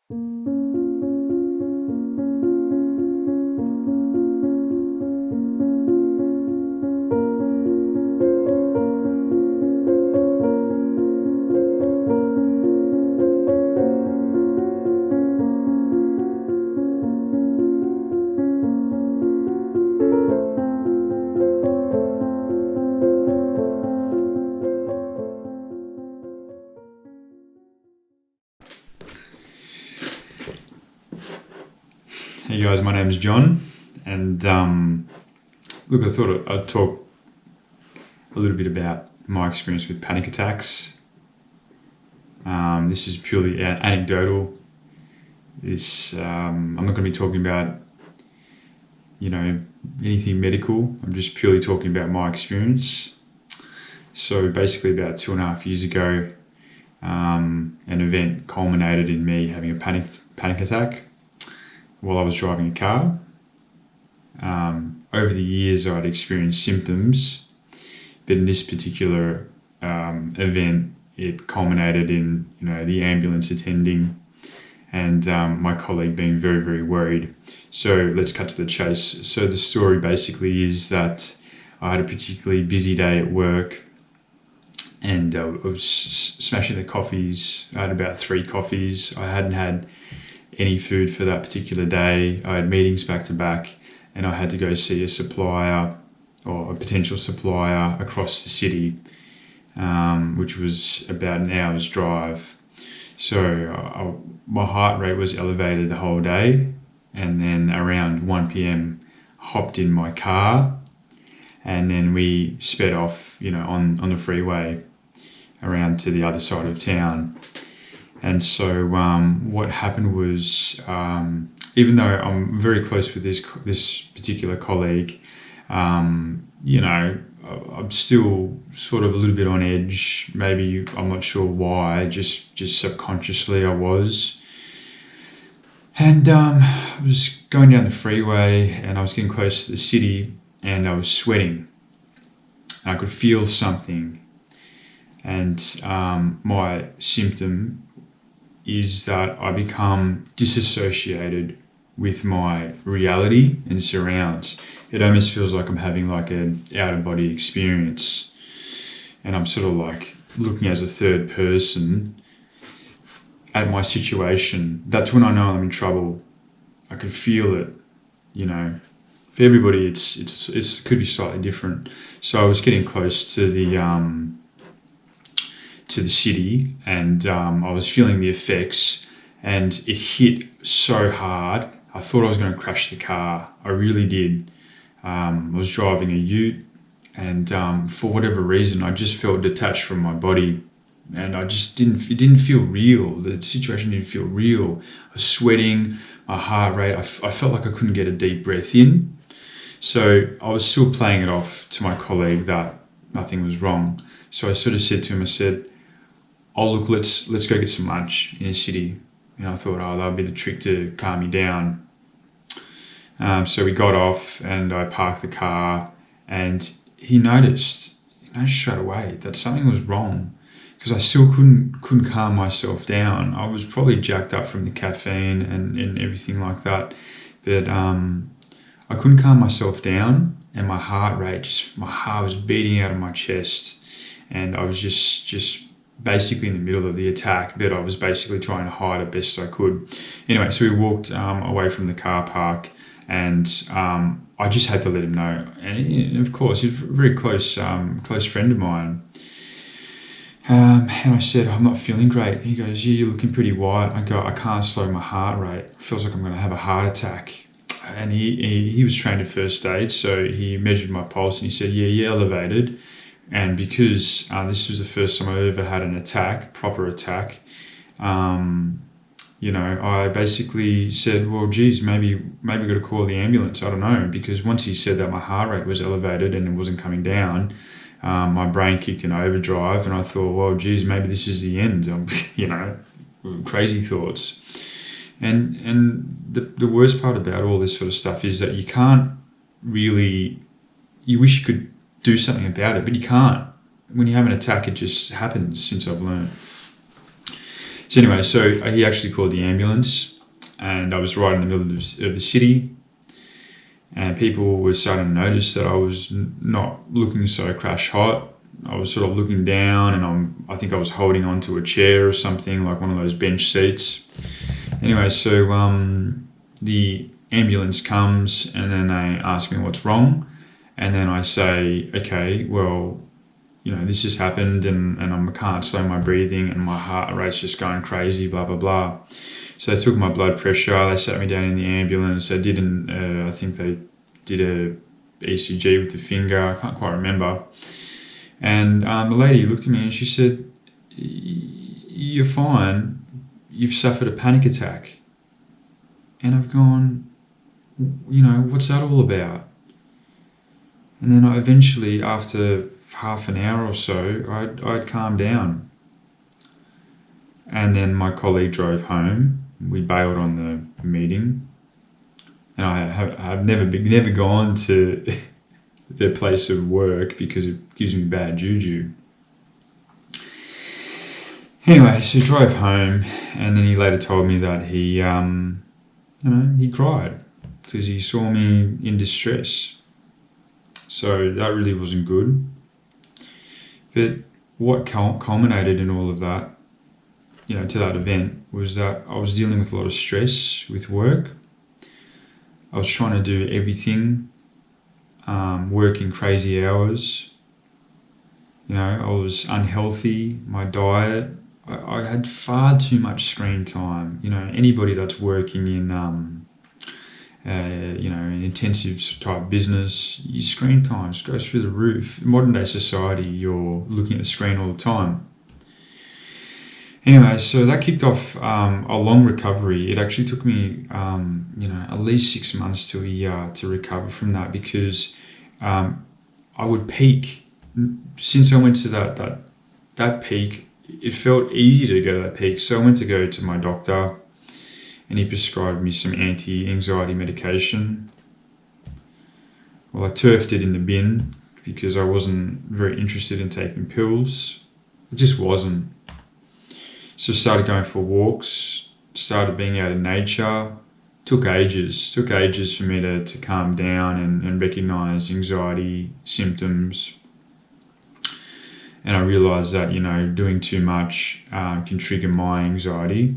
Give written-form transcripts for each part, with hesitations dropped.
Hey guys, my name's John, and look, I thought I'd talk a little bit about my experience with panic attacks. This is purely anecdotal. I'm not going to be talking about, anything medical. I'm just purely talking about my experience. So basically, about 2.5 years ago, an event culminated in me having a panic attack while I was driving a car. Over the years, I'd experienced symptoms, but in this particular event, it culminated in the ambulance attending and my colleague being very, very worried. So let's cut to the chase. So the story basically is that I had a particularly busy day at work, and I was smashing the coffees. I had about 3 coffees. I hadn't had any food for that particular day. I had meetings back to back, and I had to go see a supplier or a potential supplier across the city, which was about an hour's drive. So my heart rate was elevated the whole day, and then around 1 p.m. hopped in my car, and then we sped off, on the freeway around to the other side of town. And so what happened was, even though I'm very close with this particular colleague, I'm still sort of a little bit on edge. Maybe I'm not sure why. Just subconsciously I was. And I was going down the freeway, and I was getting close to the city, and I was sweating. I could feel something, and my symptom is that I become disassociated with my reality and surrounds. It almost feels like I'm having like an out-of-body experience, and I'm sort of like looking as a third person at my situation. That's when I know I'm in trouble. I can feel it, For everybody, it could be slightly different. So I was getting close to the city, and I was feeling the effects, and it hit so hard. I thought I was going to crash the car. I really did. I was driving a ute, and for whatever reason, I just felt detached from my body, and it didn't feel real. The situation didn't feel real. I was sweating, my heart rate, I felt like I couldn't get a deep breath in. So I was still playing it off to my colleague that nothing was wrong. So I sort of said to him, oh look, let's go get some lunch in the city. And I thought, that would be the trick to calm me down. So we got off, and I parked the car, and he noticed straight away that something was wrong, because I still couldn't calm myself down. I was probably jacked up from the caffeine and everything like that, but I couldn't calm myself down, and my heart was beating out of my chest, and I was just basically in the middle of the attack, but I was basically trying to hide it best I could. Anyway, so we walked away from the car park, and I just had to let him know. And of course, he's a very close friend of mine. And I said, I'm not feeling great. He goes, yeah, you're looking pretty white. I go, I can't slow my heart rate. It feels like I'm going to have a heart attack. And he was trained in first aid, so he measured my pulse, and he said, yeah, you're elevated. And because this was the first time I ever had an attack, proper attack, I basically said, well, geez, maybe we've got to call the ambulance. I don't know, because once he said that my heart rate was elevated and it wasn't coming down, my brain kicked in overdrive, and I thought, well, geez, maybe this is the end. Crazy thoughts. And the worst part about all this sort of stuff is that you can't really, you wish you could do something about it, but you can't. When you have an attack, it just happens, since I've learned. So anyway, so he actually called the ambulance, and I was right in the middle of the city, and people were starting to notice that I was not looking so crash hot. I was sort of looking down, and I think I was holding onto a chair or something, like one of those bench seats. Anyway, so the ambulance comes, and then they ask me what's wrong, and then I say, okay, well, this has happened, and I can't slow my breathing, and my heart rate's just going crazy, blah, blah, blah. So they took my blood pressure, they sat me down in the ambulance, I think they did a ECG with the finger, I can't quite remember. And the lady looked at me and she said, you're fine, you've suffered a panic attack. And I've gone, what's that all about? And then I eventually, after half an hour or so, I'd calmed down. And then my colleague drove home. We bailed on the meeting. And I've never gone to their place of work because it gives me bad juju. Anyway, so he drove home, and then he later told me that he cried because he saw me in distress. So that really wasn't good. But what culminated in all of that, to that event, was that I was dealing with a lot of stress with work. I was trying to do everything, working crazy hours. I was unhealthy, my diet. I had far too much screen time. Anybody that's working in, an intensive type business, your screen time just goes through the roof. In modern day society, you're looking at the screen all the time. Anyway, so that kicked off a long recovery. It actually took me, at least 6 months to a year to recover from that, because I would peak. Since I went to that peak, it felt easy to go to that peak. So I went to go to my doctor, and he prescribed me some anti-anxiety medication. Well, I turfed it in the bin because I wasn't very interested in taking pills. I just wasn't. So I started going for walks, started being out in nature. Took ages for me to calm down and recognize anxiety symptoms. And I realized that, doing too much can trigger my anxiety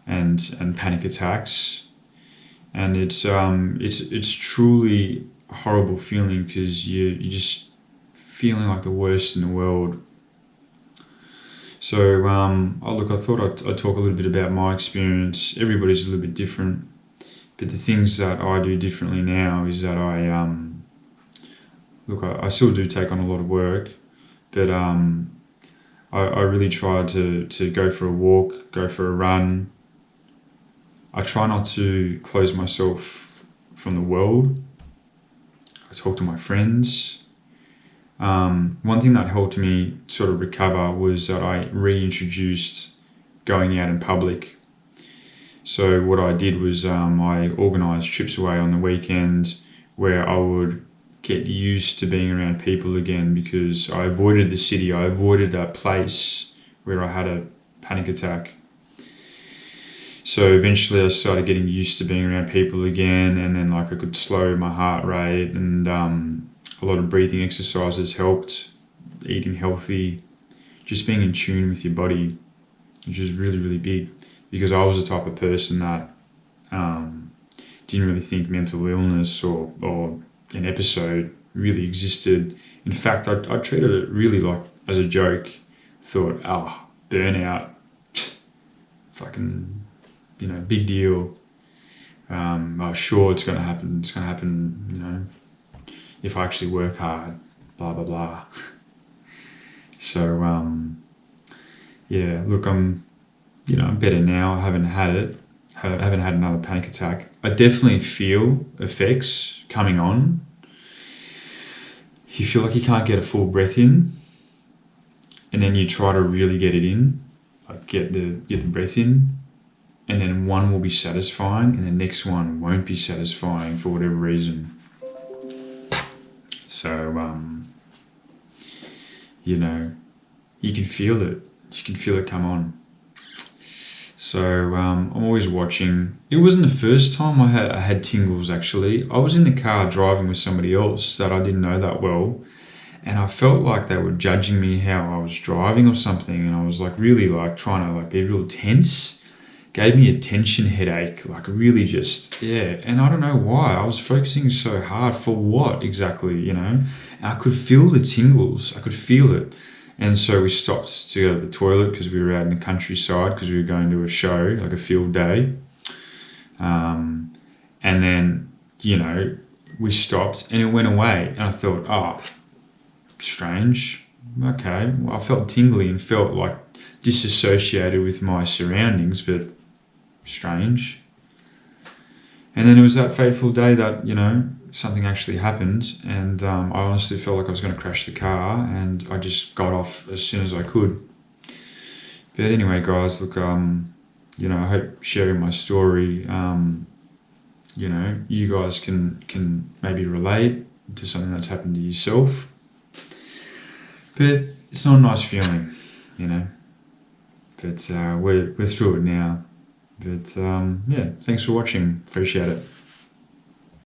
and panic attacks. And it's truly a horrible feeling, because you're just feeling like the worst in the world. So, I thought I'd talk a little bit about my experience. Everybody's a little bit different, but the things that I do differently now is that I still do take on a lot of work, but I really try to go for a walk, go for a run. I try not to close myself from the world. I talk to my friends. One thing that helped me sort of recover was that I reintroduced going out in public. So what I did was I organised trips away on the weekends where I would get used to being around people again, because I avoided the city. I avoided that place where I had a panic attack. So eventually I started getting used to being around people again, and then I could slow my heart rate, and a lot of breathing exercises helped, eating healthy, just being in tune with your body, which is really, really big, because I was the type of person that didn't really think mental illness or an episode really existed. In fact, I treated it really like as a joke. Thought, burnout, fucking, big deal. Sure, it's going to happen. It's going to happen, if I actually work hard, blah, blah, blah. So, look, I'm better now. I haven't had it. I haven't had another panic attack. I definitely feel effects coming on. You feel like you can't get a full breath in, and then you try to really get it in, like get the breath in, and then one will be satisfying, and the next one won't be satisfying for whatever reason. So, you can feel it. You can feel it come on. So I'm always watching. It wasn't the first time I had tingles actually. I was in the car driving with somebody else that I didn't know that well, and I felt like they were judging me how I was driving or something, and I was like really like trying to like be real tense. Gave me a tension headache, like really just yeah. And I don't know why I was focusing so hard for what exactly, And I could feel the tingles. I could feel it. And so we stopped to go to the toilet because we were out in the countryside because we were going to a show, like a field day. And then, we stopped and it went away. And I thought, oh, strange. Okay. Well, I felt tingly and felt like disassociated with my surroundings, but strange. And then it was that fateful day that, something actually happened. And I honestly felt like I was going to crash the car and I just got off as soon as I could. But anyway, guys, look, I hope sharing my story, you guys can maybe relate to something that's happened to yourself. But it's not a nice feeling, But we're through it now. But yeah, thanks for watching. Appreciate it.